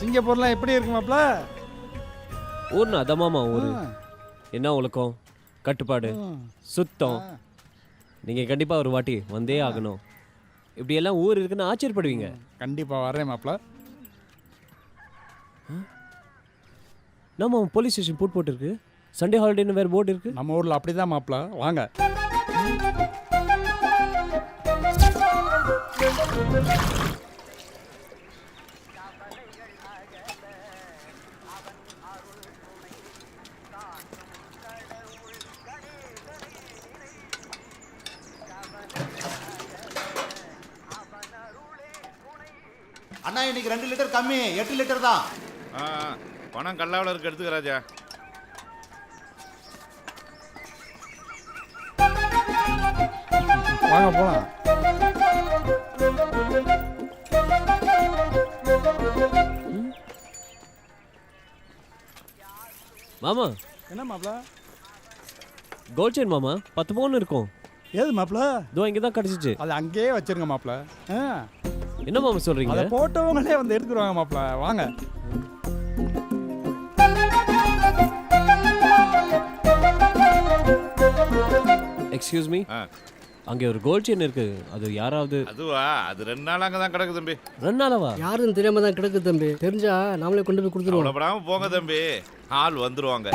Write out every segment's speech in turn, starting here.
சிங்கப்பூர்லாம் எப்படி இருக்கு மாப்ள? ஊர்னா அதான் மாமா ஊரு. என்ன ஒழுக்கம், கட்டுப்பாடு, சுத்தம். நீங்க கண்டிப்பா ஒரு வாட்டி வந்தே ஆகணும். இப்படி எல்லாம் ஊர் இருக்குன்னு ஆச்சரியப்படுவீங்க. கண்டிப்பா வரேன் மாப்ள. நம்ம போலீஸ் ஸ்டேஷன் போட்டிருக்கு. சண்டே ஹாலிடேன்னு வேற போர்டு இருக்கு. நம்ம ஊர்ல அப்படிதான் மாப்ள. வாங்க. அண்ணா இன்னைக்கு 2 லிட்டர் கம்மி, 8 லிட்டர் தான். பணம் கல்லாவில் இருக்கு, எடுத்துக்க ராஜா. வாங்க போலாம். மாமா என்ன மாப்ள? கோல்ட் செயின் மாமா 10 பவுன் இருக்கும். ஏது மாப்ள? இதோ இங்கே தான் கிடச்சிச்சு. அது அங்கேயே வச்சிருங்க மாப்ள. என்ன மாமா சொல்றீங்க? அதை போட்டவங்களே வந்து எடுத்துருவாங்க மாப்ள. வாங்க. எக்ஸ்கியூஸ் மீ, அங்கே ஒரு கோல்ட் செயின் இருக்கு. அது யாராவது? அதுவா? அது 2 நாள் அங்கே தான் கிடக்கு தம்பி. 2 நாளாவா? யாருன்னு தெரியாம தான் கிடக்கு தம்பி. தெரிஞ்சா நாமளே கொண்டு போய் கொடுத்துருவோம். கவலைப்படாம போங்க தம்பி, ஆள் வந்துருவாங்க.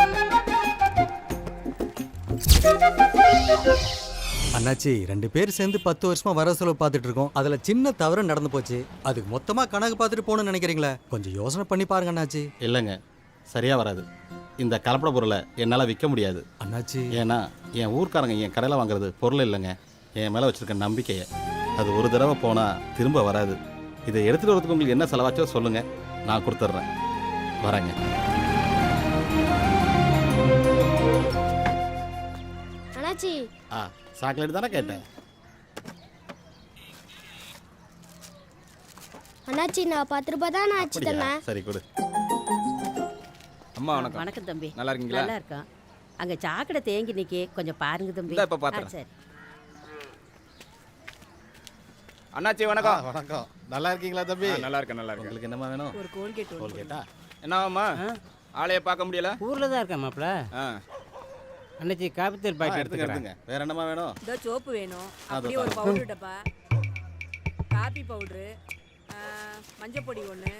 அண்ணாச்சி 2 பேர் சேர்ந்து 10 வருஷமா வர செலவு பார்த்துட்டு இருக்கோம். அதுல சின்ன தவறு நடந்து போச்சு. அதுக்கு மொத்தமா கணக்கு பார்த்துட்டு போகணும்னு நினைக்கிறீங்களா? கொஞ்சம் யோசனை பண்ணி பாருங்க அண்ணாச்சி. இல்லைங்க, சரியா வராது. இந்த கலப்பட பொருளை என்னால் விற்க முடியாது அண்ணாச்சி. ஏன்னா என் ஊர்க்காரங்க என் கடையில் வாங்குறது பொருள் இல்லைங்க, என் மேலே வச்சுருக்க நம்பிக்கையை. அது ஒரு தடவை போனால் திரும்ப வராது. இதை எடுத்துகிட்டு வரதுக்கு உங்களுக்கு என்ன செலவாச்சோ சொல்லுங்கள், நான் கொடுத்துட்றேன். வரேங்க. அண்ணாச்சி. சாக்லேட் தானே கேட்டேன். அண்ணாச்சி நான் 10 ரூபாய் தான் ஆச்சு தண்ணேன். சரி கொடு. அம்மா வணக்கம். வணக்கம் தம்பி. நல்லா இருக்கீங்களா? நல்லா இருக்கோம். அங்கே சாக்கடை தேங்கி நிற்கே, கொஞ்சம் பாருங்க தம்பி. இப்போ பார்த்துறேன். சரி. அண்ணாச்சி வணக்கம். வணக்கம். நல்லா இருக்கீங்களா தம்பி? நல்லா இருக்கேன், நல்லா இருக்கேன். உங்களுக்கு என்னம்மா வேணும்? ஒரு கோல்கேட். கோல்கேட்டா? என்னவாம்மா, ஆளைய பார்க்க முடியல? ஊர்ல தான் இருக்கேன் மாப்ள. அன்னைக்கு காப்பித்தூள் பாக்கெட் எடுத்துங்க எடுத்துங்க. வேற என்னம்மா வேணும்? இதோ சோப்பு வேணும், அப்படியே ஒரு பவுடர் டப்பா, காபி பவுடரு, மஞ்சள் பொடி 1,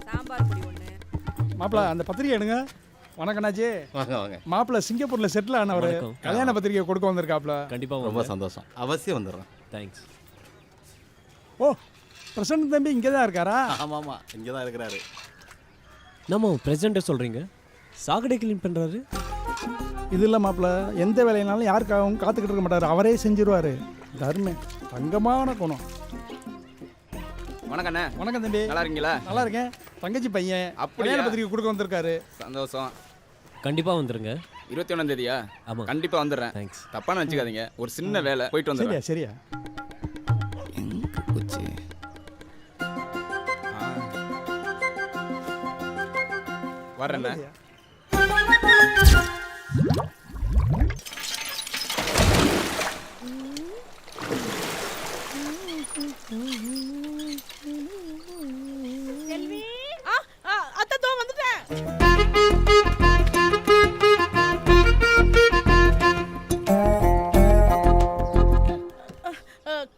சாம்பார் பொடி 1. மாப்ள அந்த பத்திரிக்கை எடுங்க. வணக்கம் அண்ணாச்சி. வாங்க வாங்க. மாப்ள சிங்கப்பூர்ல செட்டில் ஆனவர் கல்யாண பத்திரிக்கை கொடுக்க வந்திருக்காப்ல. கண்டிப்பா ரொம்ப சந்தோஷம். அவசியம் வந்துடுறேன். தேங்க்ஸ். ஓ, பிரசன்ட் தம்பி இங்கே தான் இருக்காரா? ஆமாம்மா, இங்கே தான் இருக்கிறாரு. நம்ம பிரசிடென்ட்டை சொல்றீங்க? சாக்கடை கிளீன் பண்றாரு. இது இல்லை மாப்ள, எந்த வேலையினாலும் யாருக்காகவும் காத்துக்கிட்டு இருக்க மாட்டார். அவரே செஞ்சிருவாரு. தர்மே தங்கமான குணம். வணக்கம் அண்ணே. வணக்கம் தம்பி. நல்லா இருக்கீங்களா? நல்லா இருக்கேன். தங்கச்சி பையன் அப்படியா? கல்யாண பத்திரிக்கை கொடுக்க வந்திருக்காரு. சந்தோஷம். கண்டிப்பா வந்துருங்க. 21ஆம் தேதியா? ஆமா. கண்டிப்பா வந்துடுறேன். தேங்க்ஸ். தப்பா நினச்சிக்காதீங்க, ஒரு சின்ன வேலை, போயிட்டு வந்துடுறேன். சரியா? எங்க போச்சு? வர்றேண்ணே. செல்வி, அத்தை தோ வந்துட்டேன்.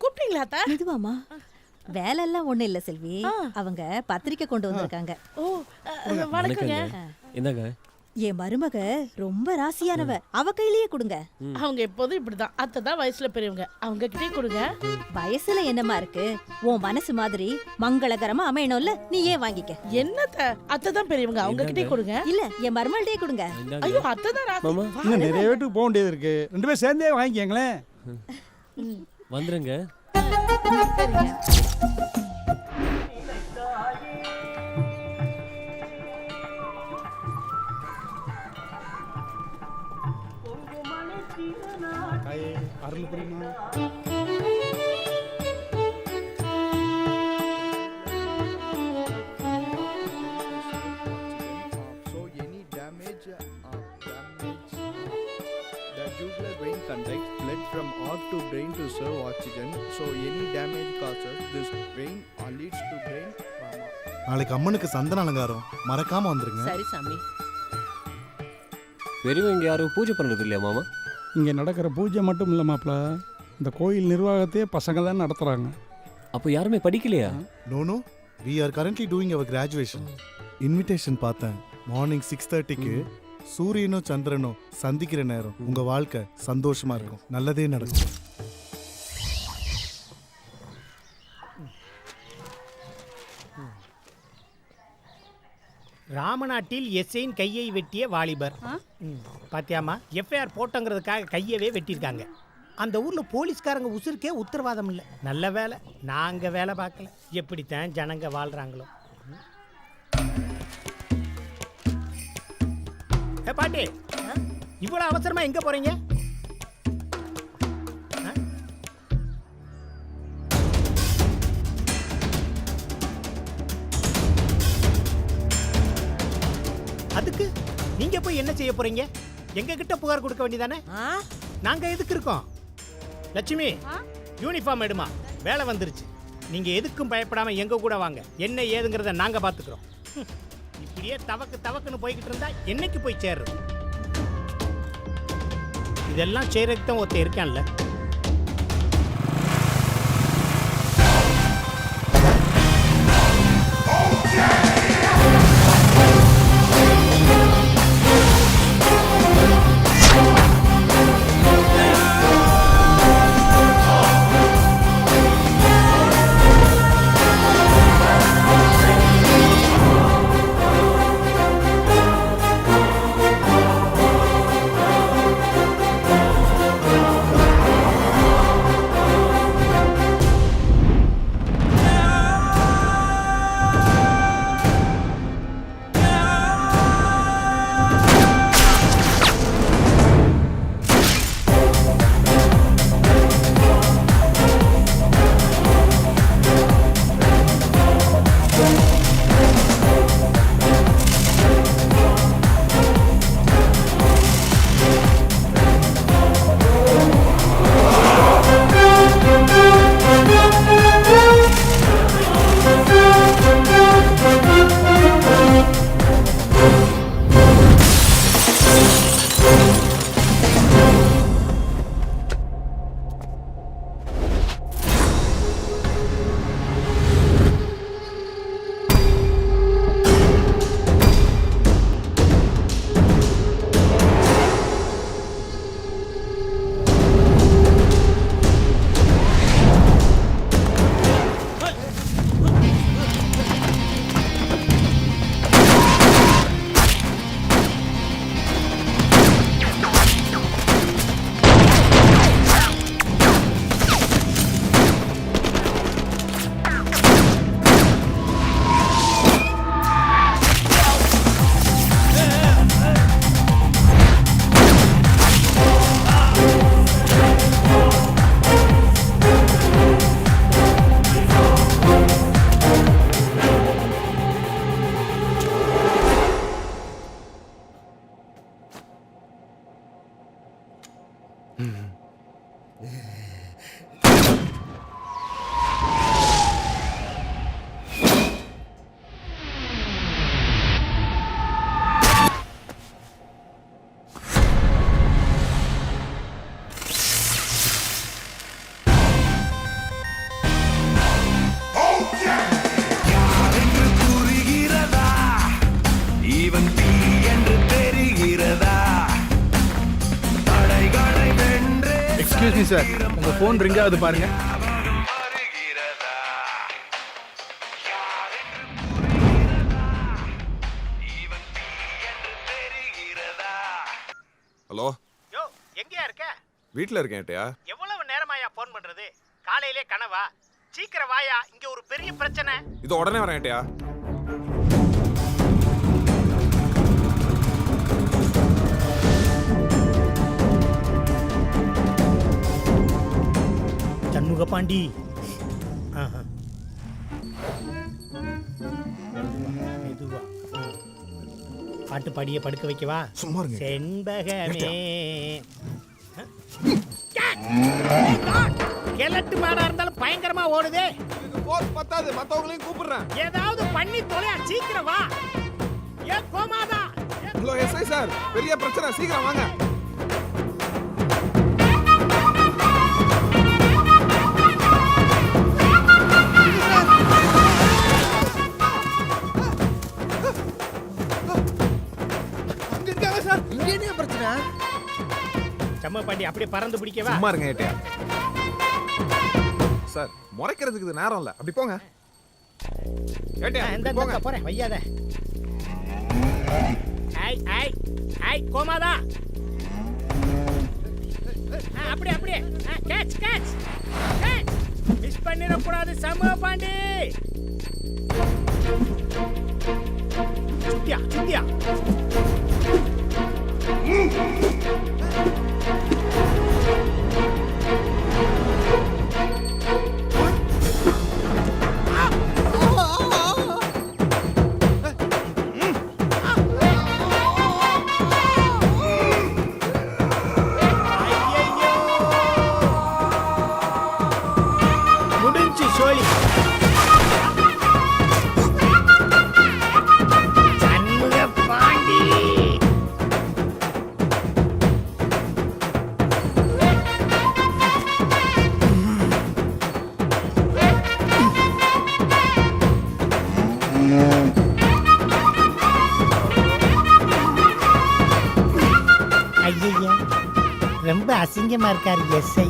கூப்பிட்டீங்களா அத்தை? மெதுவாமா. வேலை எல்லாம் ஒண்ணு இல்ல செல்வி. அவங்க பத்திரிக்கை கொண்டு வந்திருக்காங்க. ஓ, வணக்கங்க. என்னங்க? என் மருமக ரொம்ப ராசியானவ. அவ கையிலேயே கொடுங்க. அவங்க எப்போதும் இப்படிதான். அத்தை தான் வயசுல பெரியவங்க, அவங்க கிட்டே கொடுங்க. வயசுல என்னமா இருக்கு? உன் மனசு மாதிரி மங்களகரமா அமையணும்ல, நீ ஏன் வாங்கிக்க. என்னத்த, அத்தை தான் பெரியவங்க, அவங்க கிட்டே கொடுங்க. இல்ல, என் மருமகள்டே கொடுங்க. ஐயோ, அத்தை தான் ராசி. இன்னும் நிறைய வீட்டுக்கு போக வேண்டியது இருக்கு. 2 பேரும் சேர்ந்தே வாங்கிக்கங்களேன். வந்துருங்க. சரிங்க. அருள் புரியுமா? So any damage the jugular vein conducts blood from all to brain to serve oxygen. So any damage causes this brain or leads to brain trauma. நாளைக்கு அம்மனுக்கு சந்தன அலங்காரம் மறக்காம வந்துருங்க. சரி சாமி. பெரியவங்க யாரும் பூஜை பண்ணுறது இல்லையா மாமா? இங்கே நடக்கிற பூஜை மட்டும் இல்லை மாப்பிள்ள, இந்த கோயில் நிர்வாகத்தையே பசங்க தான் நடத்துகிறாங்க. அப்போ யாருமே படிக்கலையா? No we are currently doing our graduation. Invitation பார்த்தேன். மார்னிங் 6:30க்கு சூரியனும் சந்திரனும் சந்திக்கிற நேரம். உங்க வாழ்க்கை சந்தோஷமா இருக்கும், நல்லதே நடக்கும். ராமநாட்டில் எஸ்ஐயின் கையை வெட்டிய வாலிபர். பாத்தியாமா, எஃப்ஐஆர் போட்டோங்கிறதுக்காக கையவே வெட்டியிருக்காங்க. அந்த ஊர்ல போலீஸ்காரங்க உசுருக்கே உத்தரவாதம் இல்லை. நல்ல வேலை நாங்க வேலை பார்க்கல. எப்படித்தான் ஜனங்க வாழ்றாங்களோ. பாட்டி, இவ்வளவு அவசரமா எங்க போறீங்க? அதுக்கு நீங்க போய் என்ன செய்ய போறீங்க? எங்க கிட்ட புகார் கொடுக்க வேண்டியதானே? நாங்க எதுக்கு இருக்கோம்? லட்சுமி, யூனிஃபார்ம் எடுமா, வேலை வந்துருச்சு. நீங்க எதுக்கும் பயப்படாம எங்க கூட வாங்க. என்ன ஏதுங்கிறத நாங்க பாத்துக்கிறோம். இப்படியே தவக்குன்னு போய்கிட்டு இருந்தா என்னைக்கு போய் சேர்றது? இதெல்லாம் செய்யறதுக்கு தான் ஒருத்தர் இருக்கான்ல. எக்ஸ்கியூஸ் மீ சார், உங்கள் ஃபோன் ரிங் ஆகுது பாருங்க. ஹலோ, யோ, எங்கயா இருக்க? வீட்டில் இருக்கேன்ட்டயா. எவ்வளவு நேரமாயா போன் பண்றது? காலையிலே கனவா? சீக்கிரம் வாயா, இங்க ஒரு பெரிய பிரச்சனை. இதோ உடனே வரேன்ட்டயா. சண்முக பாண்டி, மெதுவா பாட்டு பாடிய படுக்க வைக்கவா? சும்மா இருங்க. செண்பகமே. கெலட்டு மாடா இருந்தாலும் பயங்கரமா ஓடுதே. போர்ஸ் பத்தாது, மத்தவங்களையும் கூப்பிடுறேன். ஏதாவது பண்ணி தொலையா, சீக்கிரம் வா. ஏ கோமாதா. ஹலோ எஸ்ஐ சார், பெரிய பிரச்சனை, சீக்கிரம் வாங்க. செம்ம பாண்டி அப்படியே பறந்து பிடிக்கவா? சும்மா இருங்க ஏட்டையா. சார் முறைக்கிறதுக்கு இது நேரம் இல்ல, அப்படி போங்க. ஏட்டையா இந்த போங்க. போறேன், வையாத. ஐ ஐ ஐ கோமாதா. அப்படியே அப்படியே கேட்ச் கேட்ச் கேட்ச். மிஸ் பண்ணிட கூடாது செம்ம பாண்டி. சுத்தியா சுத்தியா. முடிஞ்சு சோழி. சண்முக பாண்டி. ஐயா ரொம்ப அசிங்கமா இருக்காரு எஸ்ஐ.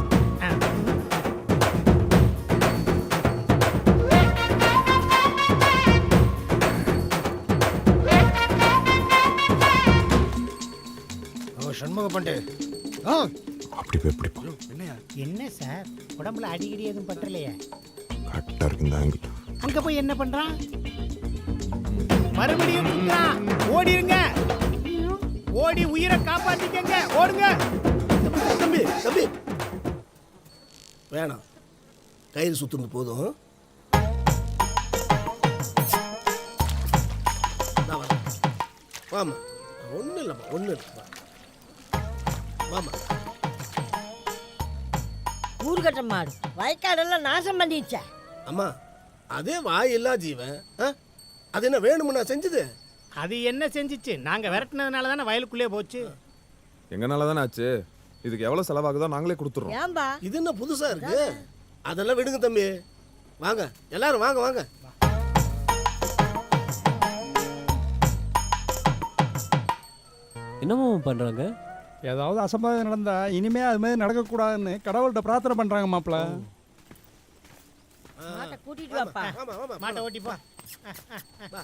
சண்முக பாண்டே. அப்படி போய் எப்படி போ. என்ன சார் உடம்புல அடிக்கடி எதுவும் பற்றலையே? கரெக்டா இருக்கு இந்த ஆங்கிள். அங்க போய் என்ன பண்றான்? மறுபடியும் குத்துறான். ஓடிருங்க, ஓடி உயிரை காப்பாத்திக்கங்க, ஓடுங்க. தம்பி தம்பி வேணாம், கயிறு சுத்துங்க போதும். வாமா, ஒன்றும் இல்லைம்மா, ஒன்றும் இல்லைம்மா. வாமா. ஊர்கட்ட மாடு வயக்காடெல்லாம் நாசம் பண்ணிடுச்ச. அம்மா, அதே வாயில்லா ஜீவன், அது என்ன வேணும்னா செஞ்சது? அது என்ன செஞ்சிச்சு? நாங்க விரட்டினதுனால தானே வயலுக்குள்ளே போச்சு. எங்கனால தானே ஆச்சு. இதுக்கு எவ்வளவு செலவாகுதோ நாங்களே கொடுத்துறோம். ஏன்பா இது என்ன புதுசா இருக்கு? அதெல்லாம் விடுங்க தம்பி, வாங்க எல்லாரும் வாங்க வாங்க. என்னமோ பண்றாங்க? ஏதாவது அசம்பாவிதம் நடந்தா இனிமே அது மாதிரி நடக்கக்கூடாதுன்னு கடவுள்கிட்ட பிரார்த்தனை பண்றாங்க மாப்பிள்ள. மாட்டை கூட்டிட்டு வாப்பா. மாட்டை ஓட்டி போ.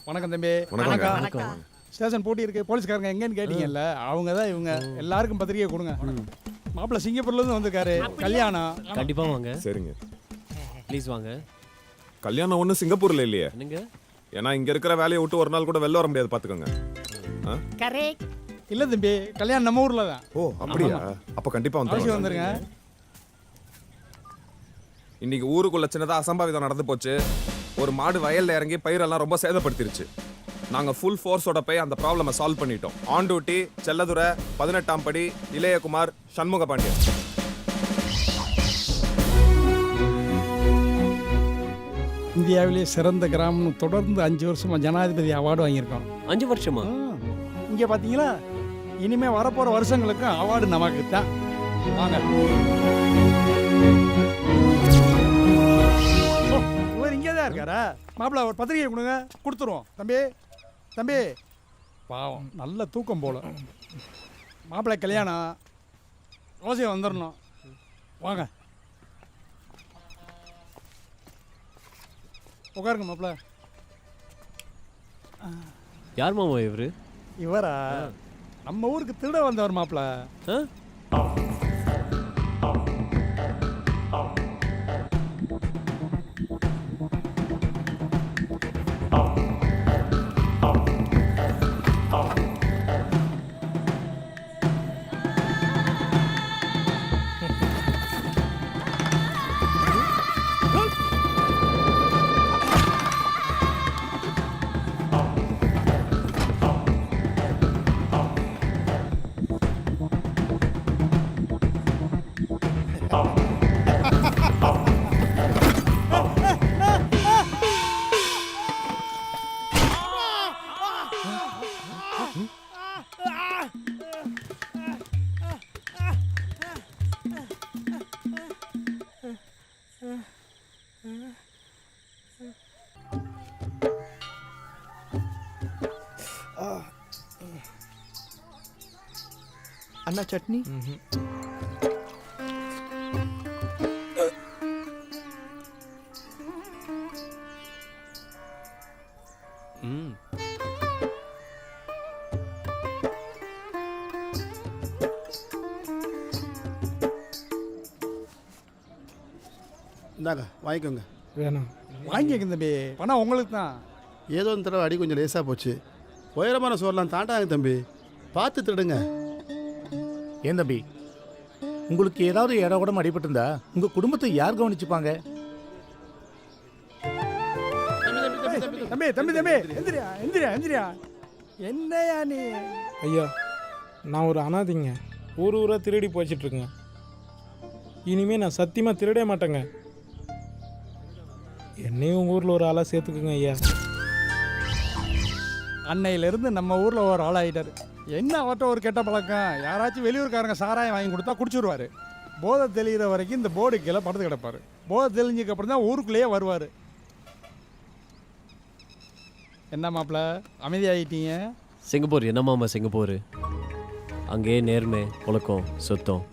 வணக்கம் தம்பி. வணக்கம். வணக்கம். ஸ்டேஷன் போட்டி இருக்கு, போலீஸ்காரங்க எங்கன்னு கேட்டீங்கல்ல, அவங்க தான் இவங்க. எல்லாருக்கும் பத்திரிக்கை கொடுங்க. மாப்பிள்ள சிங்கப்பூர்ல இருந்து வந்திருக்காரு, கல்யாணம். கண்டிப்பா வாங்க. சரிங்க. ப்ளீஸ் வாங்க. கல்யாணம் ஒன்றும் சிங்கப்பூர்ல இல்லையே. என்னங்க? ஏன்னா இங்க இருக்கிற வேலையை விட்டு ஒரு நாள் கூட வெளில வர முடியாது, பாத்துக்கோங்க. கரெக்ட். இல்ல தம்பி, கல்யாணம் நம்ம ஊர்ல தான். ஓ அப்படியா? அப்ப கண்டிப்பா அவசியம் வந்துருங்க. வந்துருங்க. இன்னைக்கு ஊருக்குள்ள சின்னதா அசம்பாவிதம் நடந்து போச்சு. ஒரு மாடு வயல்ல இறங்கி பயிரெல்லாம் ரொம்ப சேதப்படுத்திருச்சு. நாங்க ஃபுல் ஃபோர்ஸோட போய் அந்த ப்ராப்ளமை சால்வ் பண்ணிட்டோம். ஆன் டியூட்டி செல்லதுரை, 18ஆம் படி, இளையகுமார், சண்முக பாண்டியன். இந்தியாவிலே சிறந்த கிராமம் தொடர்ந்து 5 வருஷமா ஜனாதிபதி அவார்டு வாங்கியிருக்கோம். 5 வருஷமா? இங்க பாத்தீங்களா, இனிமே வரப்போற வருஷங்களுக்கு அவார்டு நமக்கு தான். வாங்க. இவர் இங்கே தான் இருக்காரா? மாப்பிள்ள ஒரு பத்திரிகை கொடுங்க, கொடுத்துருவோம். தம்பி தம்பி, பாவம் நல்ல தூக்கம் போல. மாப்பிள்ளை கல்யாணம் அவசியம் வந்துடணும். வாங்க உட்காருங்க மாப்பிள்ள. யார் மாமா இவரு? இவரா? நம்ம ஊருக்கு திருட வந்தவர் மாப்பிள்ள. அண்ணா சட்னி இந்தாங்க வாங்கிக்கோங்க. வேணாம் வாங்கிக்க தம்பி, பணம் உங்களுக்கு தான். ஏதோ இந்த தடவை அடி கொஞ்சம் லேசாக போச்சு. உயரமான சோறலாம் தாண்டாங்க தம்பி, பார்த்து திருடுங்க. ஏன் தம்பி, உங்களுக்கு ஏதாவது இடம் கூட அடிபட்டிருந்தா உங்க குடும்பத்தை யார் கவனிச்சுப்பாங்க? தம்பி தம்பி தம்பி எந்திரியா எந்திரியா எந்திரியா. என்னையா நீ? ஐயா, நான் ஒரு அனாதைங்க. ஊராக திருடி போய்ச்சிட்ருக்கேங்க. இனிமேல் நான் சத்தியமாக திருடே மாட்டேங்க. என்னையும் உங்கள் ஊரில் ஒரு ஆளாக சேர்த்துக்குங்க ஐயா. அன்னையிலேருந்து நம்ம ஊரில் ஒரு ஆளாயிட்டார். என்ன அவர்கிட்ட ஒரு கெட்ட பழக்கம், யாராச்சும் வெளியூர்காரங்க சாராயம் வாங்கி கொடுத்தா குடிச்சிருவார். போதை தெளிகிற வரைக்கும் இந்த போர்டு கீழே படுத்து கிடப்பார். போதை தெளிஞ்சதுக்கப்புறம் தான் ஊருக்குள்ளேயே வருவார். என்ன மாப்பிள்ள அமைதியாகிட்டீங்க? Singapore என்னமாமா Singapore? அங்கேயே நேர்மை, ஒழுக்கம், சுத்தம்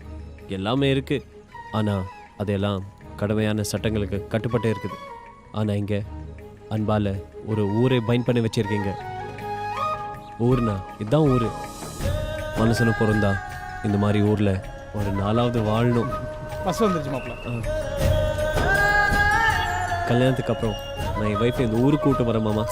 எல்லாமே இருக்குது. ஆனால் அதெல்லாம் கடுமையான சட்டங்களுக்கு கட்டுப்பட்டு இருக்குது. ஆனால் இங்கே அன்பால் ஒரு ஊரை பைண்ட் பண்ணி வச்சுருக்கீங்க. ஊர்னா இதுதான் ஊர். மனசுன்னு பிறந்தா இந்த மாதிரி ஊரில் ஒரு நாளாவது வாழணும். பஸ் வந்துருச்சு மாப்பிள்ள. கல்யாணத்துக்கு அப்புறம் நான் என் வைஃபை இந்த ஊருக்கு கூட்டு வரேன் மாமா.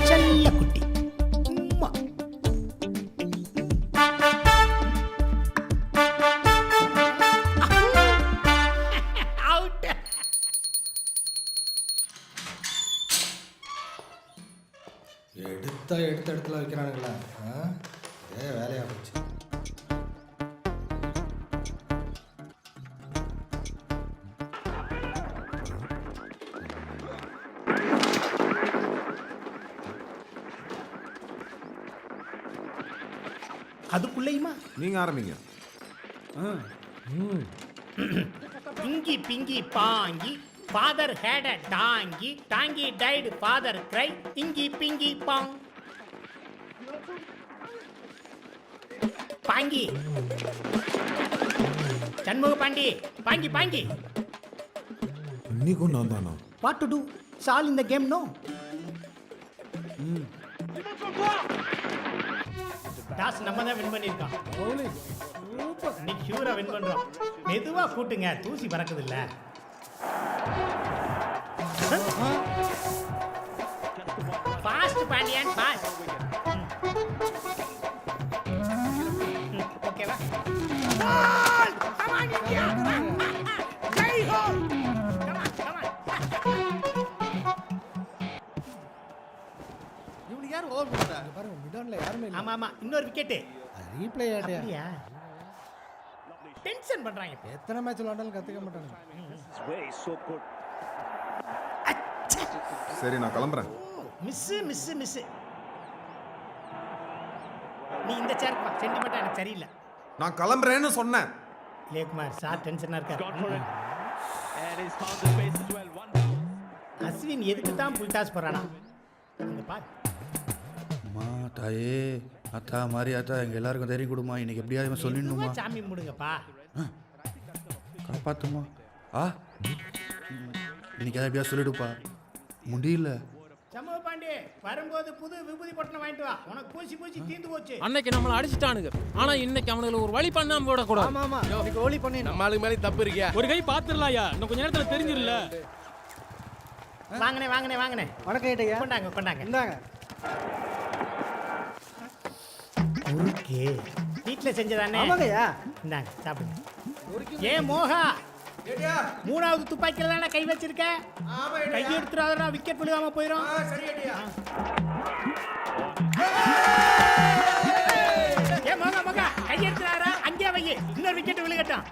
செல்லக்குட்டி உம்மா. Out. எடுத்த இடத்துல வைக்கிறானுங்களா? வேலையாக போச்சு. அதுக்குள்ளேயுமா? நீங்க ஆரம்பிங்க. Pinky pinky ponky father had a donkey donkey died father cry inky pinky பாங் பாங்கி சண்முக பாண்டி பாங்கி பாங்கி. இன்னைக்கும் நான் தானா? வாட் டு டு சால் இன் த கேம் நோ? டாஸ் நம்ம தான் வின் பண்ணியிருக்கோம். நீ ஷூரா வின் பண்றோம். மெதுவா கூட்டுங்க, தூசி பறக்குது இல்ல. Fast Pandian fast. ஓகேவா? Come on India. ஜெய் ஹோ. Come on come on. இவனுக்கு யார் ஓவர் பண்ணுறாங்க பாருங்க. மிடான்ல யாருமே இல்லை. ஆமா ஆமா, இன்னொரு விக்கெட். ரீப்ளே ஆடியா? அப்படியா? டென்ஷன் பண்றாங்க. எத்தனை மேட்ச் விளாண்டாலும் கற்றுக்க மாட்டாங்க. சரி, நான் கிளம்புறேன். Miss miss miss. நீ இந்த சேர் பா, சென்டிமெண்டா எனக்கு சரியில்லை. நான் கிளம்புறேன்னு சொன்னேன். இளையகுமார் சார் டென்ஷனா இருக்காரு. அஸ்வின் எதுக்கு தான் புல் டாஸ் போறானா? இங்க பாரு. அம்மா தாயே, அத்தா மாதிரி அத்தா எங்கள் எல்லாருக்கும் தைரியம் கொடுமா. இன்னைக்கு எப்படியாவது சொல்லிடணுமா? சாமி முடுங்கப்பா. காப்பாத்துமா. இன்னைக்கு எப்படியாவது சொல்லிடுப்பா. முடியல. சமூக பாண்டி வரும்போது புது விபூதி பொட்டனை வாங்கிட்டு வா. உனக்கு பூசி பூசி தீந்து போச்சு. அன்னைக்கு நம்மளை அடிச்சிட்டானுங்க. ஆனா இன்னைக்கு அவனுக்கு ஒரு வழி பண்ணாம விடக்கூடாது. ஆமா ஆமா, இன்னைக்கு ஒலி பண்ணி நம்ம ஆளுக்கு மேலே தப்பு இருக்கியா? ஒரு கை பாத்துடலாம்யா, இன்னும் கொஞ்ச நேரத்துல தெரிஞ்சிடல. வாங்கனே வாங்கனே வாங்கனே. வணக்கம் ஏட்டையா. கொண்டாங்க கொண்டாங்க. இந்தாங்க. முறுக்கு வீட்டில் செஞ்சதானே? ஆமாங்கய்யா. இந்தாங்க சாப்பிடுங்க. ஏ மோகா, மூணாவது துப்பாக்கியில தானே கை வச்சிருக்க கை எடுத்துறாதடா விக்கெட் விழுகாம போயிடும் ஏ மகா மகா கை எடுத்துறாரா அங்கே வை இன்னொரு விக்கெட் விழுகட்டும்